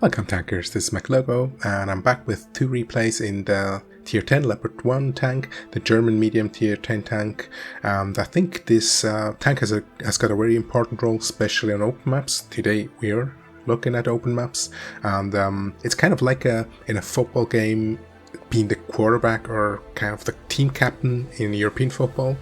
Welcome tankers, this is McLogo and I'm back with 2 replays in the tier 10 Leopard 1 tank, the German medium tier 10 tank, and I think this tank has got a very important role, especially on open maps. Today we are looking at open maps, and it's kind of like in a football game, being the quarterback or kind of the team captain in European football.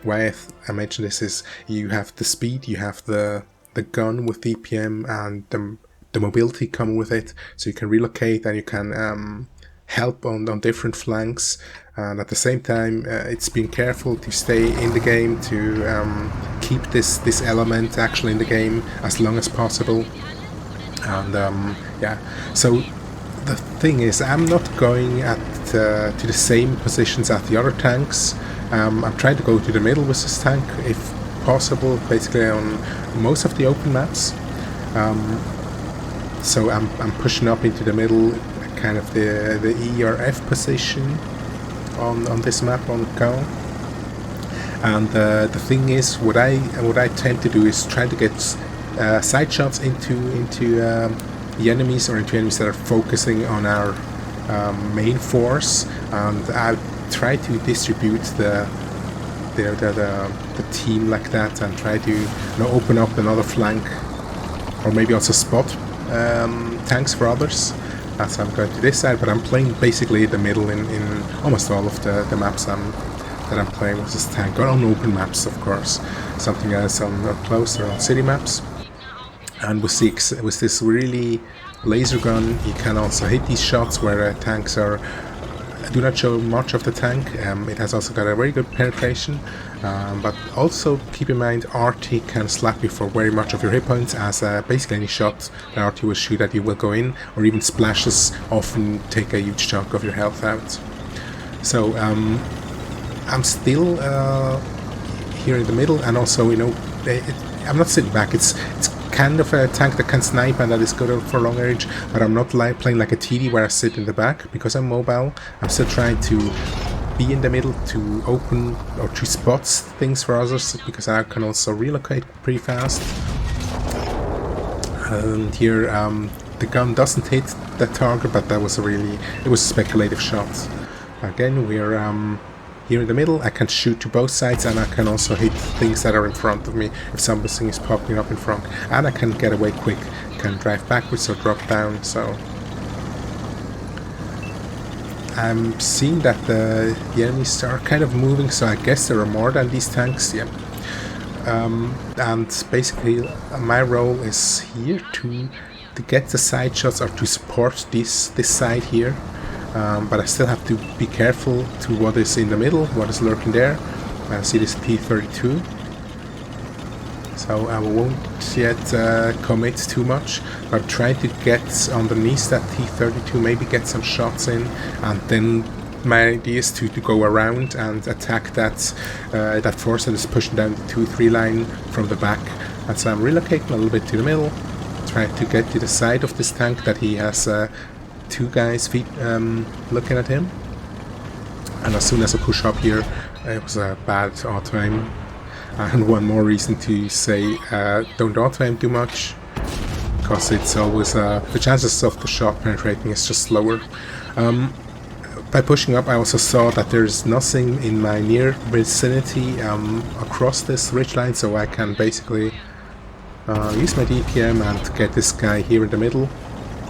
Why I mention this is you have the speed, you have the gun with DPM and the mobility coming with it, so you can relocate and you can help on different flanks, and at the same time it's being careful to stay in the game, to keep this element actually in the game as long as possible. And yeah, so the thing is, I'm not going to the same positions as the other tanks. I'm trying to go to the middle with this tank if possible, basically on most of the open maps. So I'm pushing up into the middle, kind of the E or F position on this map on Go. And the thing is, what I tend to do is try to get side shots into the enemies, or into enemies that are focusing on our main force, and I try to distribute the team like that, and try to open up another flank, or maybe also spot tanks for others as I'm going to this side. But I'm playing basically the middle in almost all of the maps that I'm playing with this tank, or on open maps of course, something else on close or on city maps. And with this really laser gun, you can also hit these shots where tanks do not show much of the tank. It has also got a very good penetration, but also keep in mind RT can slap you for very much of your hit points, as basically any shot that RT will shoot at you will go in, or even splashes often take a huge chunk of your health out. So I'm still here in the middle, and also I'm not sitting back. It's kind of a tank that can snipe and that is good for long range, but I'm not playing like a TD where I sit in the back, because I'm mobile. I'm still trying to be in the middle to open or to spot things for others, because I can also relocate pretty fast. And here the gun doesn't hit the target, but it was a speculative shot. Again, we're here in the middle. I can shoot to both sides, and I can also hit things that are in front of me if something is popping up in front, and I can get away quick, can drive backwards or drop down. So I'm seeing that the enemies are kind of moving, so I guess there are more than these tanks. Yeah. And basically my role is here to get the side shots, or to support this side here. But I still have to be careful to what is in the middle, what is lurking there. I see this T-32, so I won't yet commit too much, but try to get underneath that T-32, maybe get some shots in, and then my idea is to go around and attack that force that is pushing down the 2-3 line from the back. And so I'm relocating a little bit to the middle, trying to get to the side of this tank that he has 2 guys looking at him. And as soon as I push up here, it was a bad auto aim, and one more reason to say don't auto aim too much, because it's always the chances of the shot penetrating is just slower. By pushing up, I also saw that there's nothing in my near vicinity across this ridge line, so I can basically use my DPM and get this guy here in the middle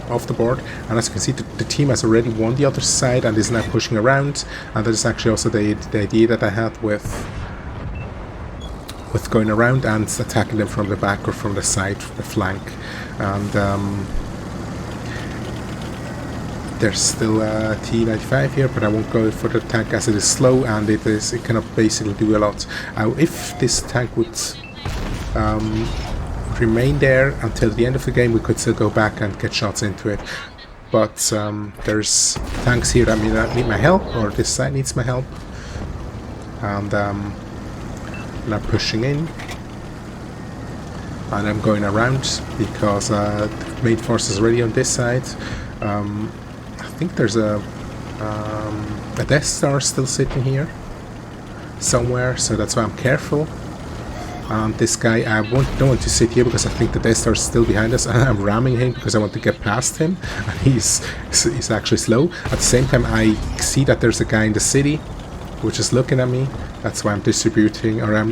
off the board. And as you can see, the team has already won the other side and is now pushing around, and that is actually also the idea that I had with going around and attacking them from the back or from the side, the flank. And there's still a T-95 here, but I won't go for the tank as it is slow, and it cannot basically do a lot. If this tank would remain there until the end of the game, we could still go back and get shots into it. But there's tanks here that need my help, or this side needs my help, and I'm pushing in, and I'm going around because the main force is already on this side. I think there's a Death Star still sitting here somewhere, so that's why I'm careful. This guy, I don't want to sit here because I think the Death Star is still behind us, and I'm ramming him because I want to get past him, and he's actually slow. At the same time, I see that there's a guy in the city which is looking at me. That's why I'm distributing, or I'm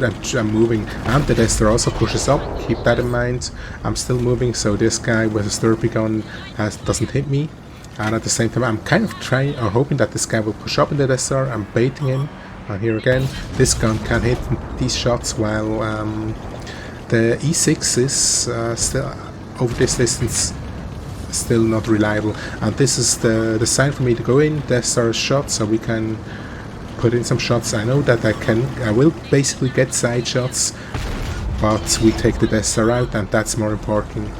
moving. And the Death Star also pushes up. Keep that in mind. I'm still moving, so this guy with a Sturpy gun doesn't hit me. And at the same time, I'm kind of trying or hoping that this guy will push up in the Death Star. I'm baiting him. And here again, this gun can hit these shots, while the E6 is still over this distance, still not reliable. And this is the sign for me to go in. Death Star shot, so we can put in some shots. I know that I will basically get side shots, but we take the Death Star out, and that's more important.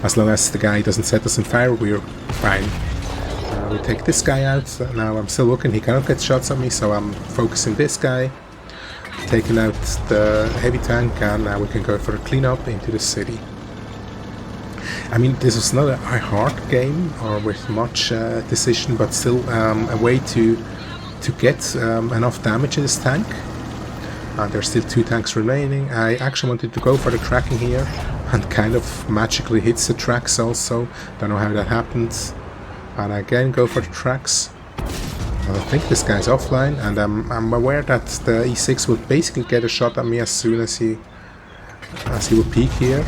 As long as the guy doesn't set us on fire, we're fine. We take this guy out. Now I'm still looking, he cannot get shots at me, so I'm focusing this guy, taking out the heavy tank, and now we can go for a cleanup into the city. I mean, this is not a hard game or with much decision, but still a way to get enough damage in this tank. There's still 2 tanks remaining. I actually wanted to go for the tracking here, and kind of magically hits the tracks also. Don't know how that happens. And again go for the tracks. I think this guy's offline, and I'm aware that the E6 will basically get a shot at me as soon as he will peek here.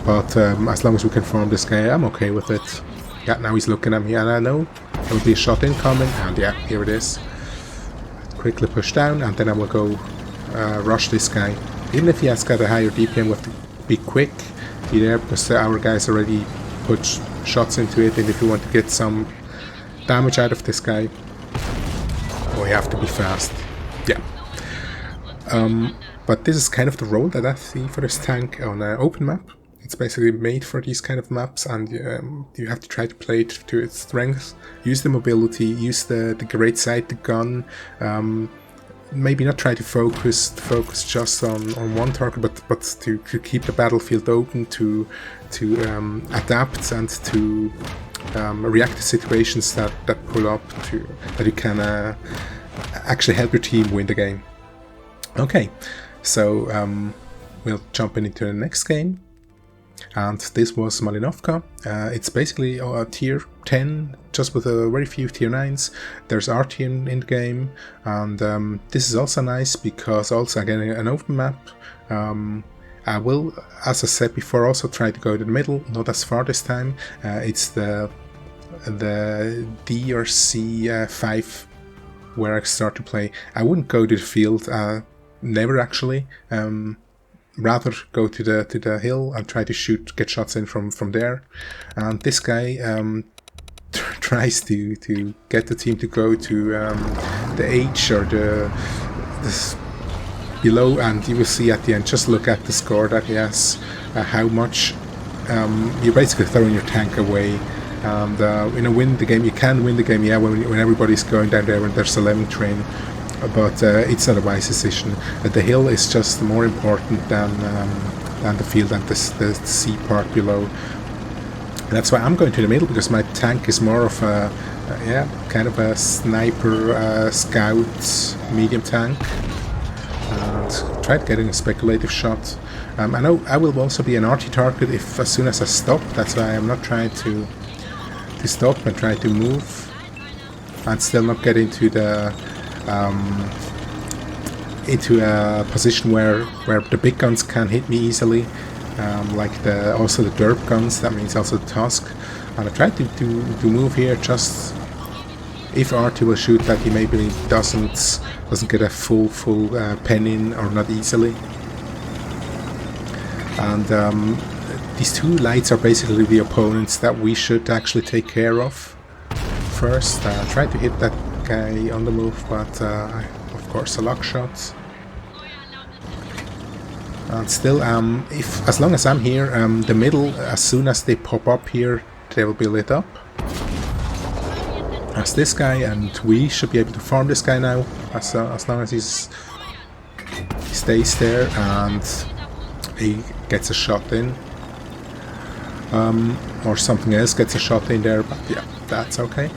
But as long as we can farm this guy, I'm okay with it. Yeah, now he's looking at me, and I know there will be a shot incoming, and yeah, here it is. Quickly push down, and then I will go rush this guy. Even if he has got a higher DPM, we have to be quick, be there, because our guys already put shots into it, and if you want to get some damage out of this guy, we have to be fast. Yeah. But this is kind of the role that I see for this tank on an open map. It's basically made for these kind of maps, and you have to try to play it to its strengths. Use the mobility, use the great sight, the gun. Maybe not try to focus just on one target, but to keep the battlefield open, to adapt and to react to situations that pull up, that you can actually help your team win the game. Okay, so we'll jump into the next game. And this was Malinovka. It's basically a tier 10, just with a very few tier 9s. There's RT in the game, and this is also nice because also again an open map. I will, as I said before, also try to go to the middle, not as far this time. It's the D or C 5 where I start to play. I wouldn't go to the field, never actually. Rather go to the hill and try to get shots in from there. And this guy tries to get the team to go to the H or this below, and you will see at the end, just look at the score that he has, how much you're basically throwing your tank away. And win the game, you can win the game, yeah, when everybody's going down there and there's a lemming train. But it's not a wise decision. The hill is just more important than the field and the sea part below. And that's why I'm going to the middle, because my tank is more of a kind of a sniper scout medium tank, and try getting a speculative shot. I know I will also be an RT target as soon as I stop. That's why I'm not trying to stop and try to move and still not get into a position where the big guns can hit me easily, like also the derp guns. That means also the Tusk. And I try to move here, just if RT will shoot, that he maybe doesn't get a full pen in, or not easily. And these 2 lights are basically the opponents that we should actually take care of first. Try to hit that guy on the move, but of course a luck shot. And still, as long as I'm here, the middle, as soon as they pop up here, they will be lit up. As this guy, and we should be able to farm this guy now, as long as he stays there and he gets a shot in. Or something else gets a shot in there, but yeah, that's okay.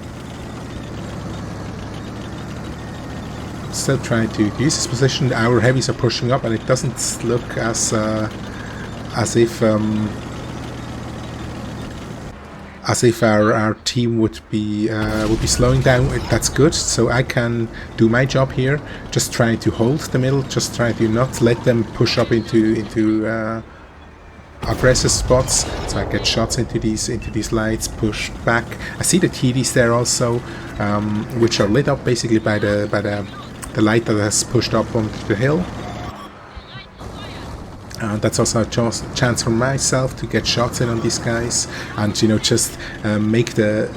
still trying to use this position. Our heavies are pushing up, and it doesn't look as if our team would be slowing down. That's good. So I can do my job here, just trying to hold the middle, just trying to not let them push up into aggressive spots. So I get shots into these lights, push back. I see the TDs there also, which are lit up basically by the light that has pushed up onto the hill. That's also a chance for myself to get shots in on these guys, and just make the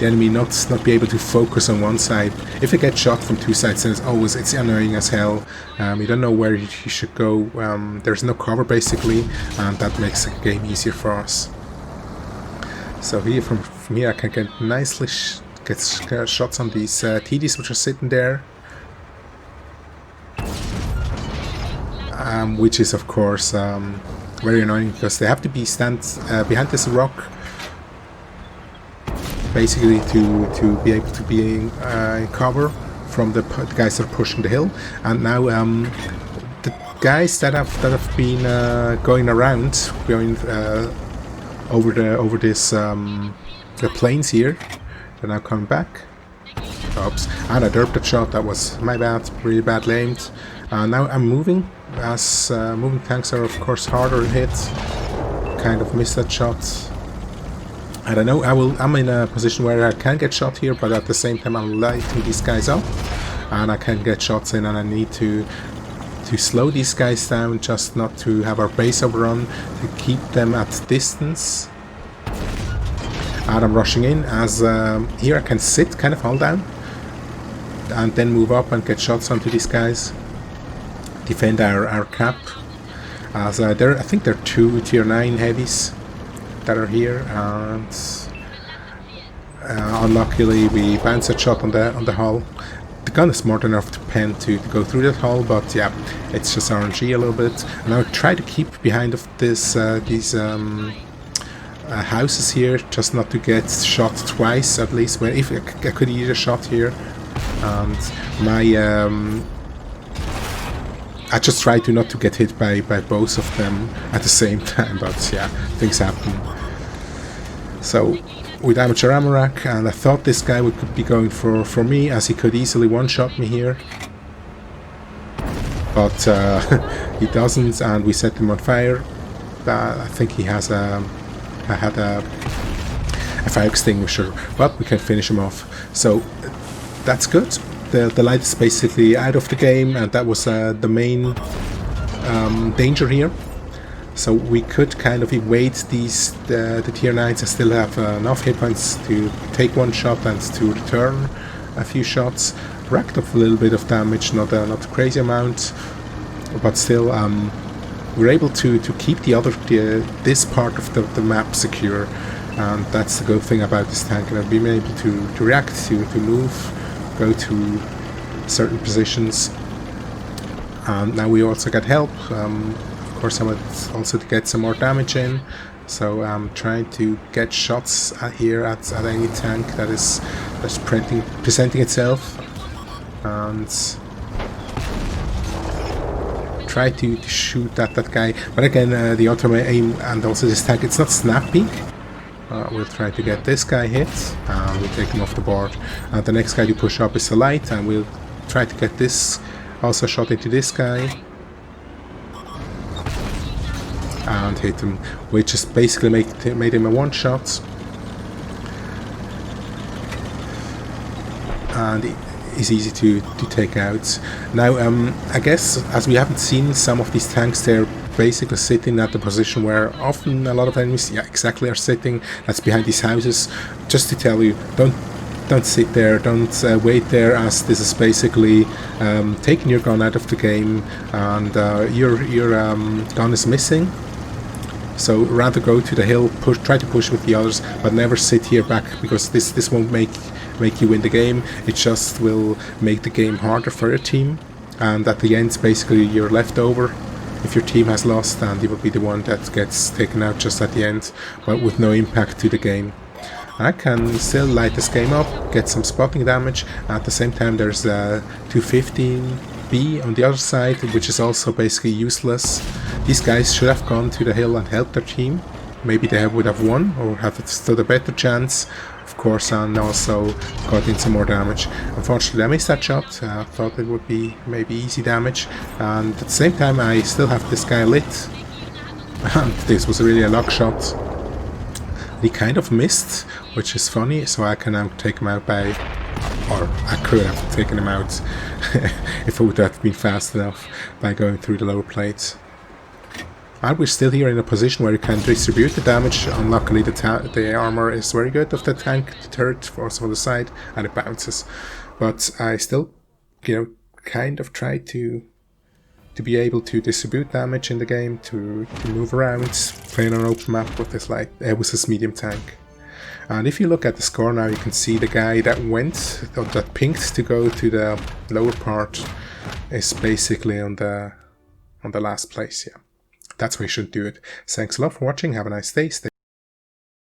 enemy not be able to focus on one side. If you get shot from two sides, then it's annoying as hell. You don't know where you should go. There's no cover basically, and that makes the game easier for us. So here from here I can get nicely get shots on these TDs which are sitting there. Which is of course very annoying, because they have to be behind this rock basically to be able to be in cover from the guys that are pushing the hill. And now the guys that have been going around, going over this the plains here, they're now coming back. Oops, and I derped that shot. That was my bad, really badly aimed. Now I'm moving, as moving tanks are of course harder to hit. Kind of missed that shot. I don't know, I'm in a position where I can get shot here, but at the same time I'm lighting these guys up, and I can get shots in, and I need to slow these guys down, just not to have our base overrun, to keep them at distance. And I'm rushing in, as here I can sit, kind of hold down, and then move up and get shots onto these guys. Defend our cap, as I think there are 2 tier 9 heavies that are here, and unluckily we bounced a shot on the hull. The gun is smart enough to go through that hull, but yeah, it's just RNG a little bit. And I try to keep behind of these houses here, just not to get shot twice at least. Where if I could either shot here, and my I just try to not to get hit by both of them at the same time, but yeah, things happen. So with amateur ammo rack, and I thought this guy could be going for me, as he could easily one-shot me here, but he doesn't, and we set him on fire. I think he had a fire extinguisher, but we can finish him off. So that's good. The light is basically out of the game, and that was the main danger here. So we could kind of evade the tier 9s and still have enough hit points to take one shot and to return a few shots. Racked up a little bit of damage, not a crazy amount, but still we're able to keep this part of the map secure, and that's the good thing about this tank. And I've been able to react, to move, go to certain positions, and now we also get help. Of course I want also to get some more damage in, so I'm trying to get shots here at any tank that's presenting itself, and try to shoot at that guy. But again, the auto aim and also this tank, it's not snappy. We'll try to get this guy hit, and we'll take him off the board. And the next guy to push up is the light, and we'll try to get this also shot into this guy and hit him, which just basically made him a one-shot. And is easy to take out. Now I guess, as we haven't seen some of these tanks, they're basically sitting at the position where often a lot of enemies are sitting. That's behind these houses. Just to tell you, don't sit there, don't wait there, as this is basically taking your gun out of the game, and your gun is missing. So rather go to the hill, try to push with the others, but never sit here back, because this won't make you win the game. It just will make the game harder for your team, and at the end basically you're left over if your team has lost, and you will be the one that gets taken out just at the end, but with no impact to the game. I can still light this game up, get some spotting damage. At the same time there's 215B on the other side, which is also basically useless. These guys should have gone to the hill and helped their team. Maybe they would have won or have stood a better chance, of course, and also got in some more damage. Unfortunately I missed that shot. I thought it would be maybe easy damage, and at the same time I still have this guy lit. And this was really a luck shot. He kind of missed, which is funny, so I can now take him out by, or I could have taken him out if it would have been fast enough by going through the lower plates. And we're still here in a position where you can distribute the damage. Unluckily the armor is very good of the tank, the turret also on the side, and it bounces. But I still, you know, kind of try to be able to distribute damage in the game, to move around, playing on an open map with this this medium tank. And if you look at the score now, you can see the guy that went, or that pinged to go to the lower part, is basically on the last place. Yeah, that's where you should do it. Thanks a lot for watching. Have a nice day. Stay